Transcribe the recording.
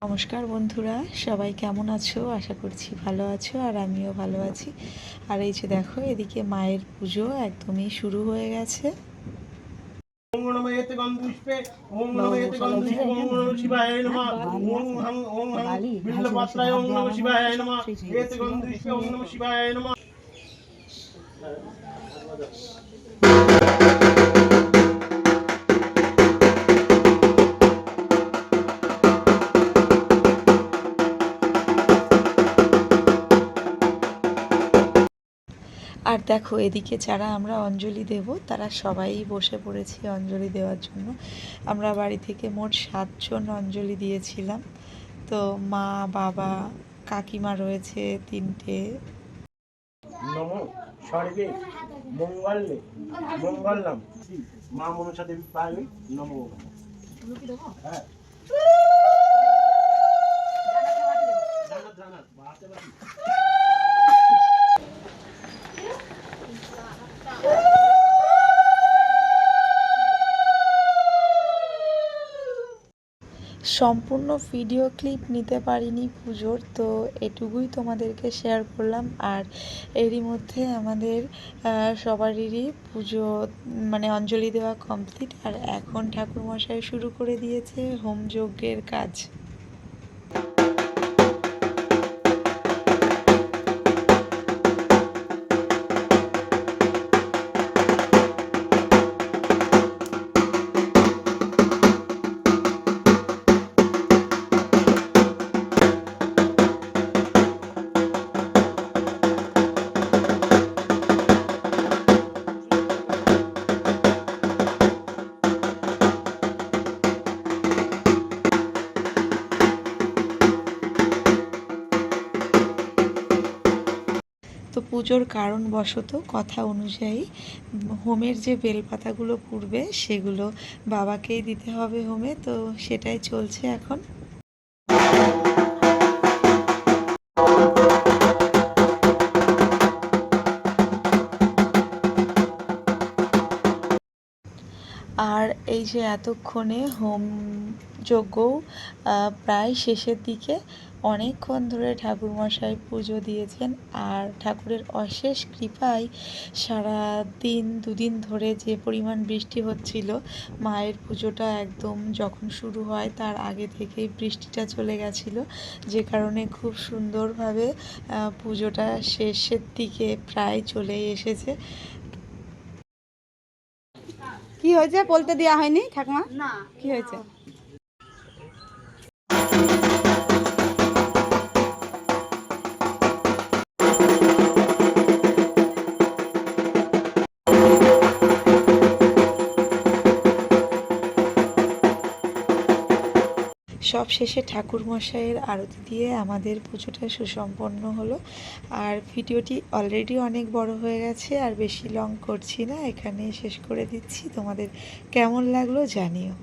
নমস্কার বন্ধুরা, সবাই কেমন আছো? আশা করছি ভালো আছো আর আমিও ভালো আছি। আর এই যে দেখো, এদিকে মায়ের পুজো একদমই শুরু হয়ে গেছে। ওম নমঃ এতে গন্ধপুষ্পে ওম নমঃ এতে গন্ধপুষ্পে ওম নমঃ শিবায় নমঃ ওম হং বিল্লপত্রায় ওম নমঃ শিবায় নমঃ এতে গন্ধপুষ্পে ওম নমঃ শিবায় নমঃ। আর দেখো, এদিকে যারা আমরা অঞ্জলি দেব তারা সবাই বসে পড়েছি অঞ্জলি দেওয়ার জন্য। আমরা বাড়ি থেকে মোট 7 জন অঞ্জলি দিয়েছিলাম। তো মা, বাবা, কাকিমা রয়েছে 3টে। নমো সর্বে মঙ্গলে মঙ্গলম মা মনসা দেবী পায় নমো। হ্যাঁ সম্পূর্ণ ভিডিও ক্লিপ নিতে পারিনি পুজোর, তো এটুকুই তোমাদেরকে শেয়ার করলাম। আর এরই মধ্যে আমাদের সবারই পুজো মানে অঞ্জলি দেওয়া কমপ্লিট। আর এখন ঠাকুরমশাই শুরু করে দিয়েছে হোমযজ্ঞের কাজ। তো পুজোর কারণবশত কথা অনুযায়ী হোমের যে বেলপাতাগুলো পুড়বে সেগুলো বাবাকেই দিতে হবে হোমে, তো সেটাই চলছে এখন। আর এই যে এতক্ষণে হোম যজ্ঞও প্রায় শেষের দিকে। অনেকক্ষণ ধরে ঠাকুরমশাই পুজো দিয়েছেন। আর ঠাকুরের অশেষ কৃপায় সারা দিন 2 দিন ধরে যে পরিমাণ বৃষ্টি হচ্ছিল, মায়ের পুজোটা একদম যখন শুরু হয় তার আগে থেকেই বৃষ্টিটা চলে গেছিল, যে কারণে খুব সুন্দরভাবে পুজোটা শেষের দিকে প্রায় চলে এসেছে। কি হয়েছে বলতে দেওয়া হয়নি ঠাকুমা? না, কি হয়েছে? সব শেষে ঠাকুরমশাইয়ের আরতি দিয়ে আমাদের পুজোটা সুসম্পন্ন হলো। আর ভিডিওটি অলরেডি অনেক বড় হয়ে গেছে, আর বেশি লং করছি না, এখানেই শেষ করে দিচ্ছি। তোমাদের কেমন লাগলো জানিও।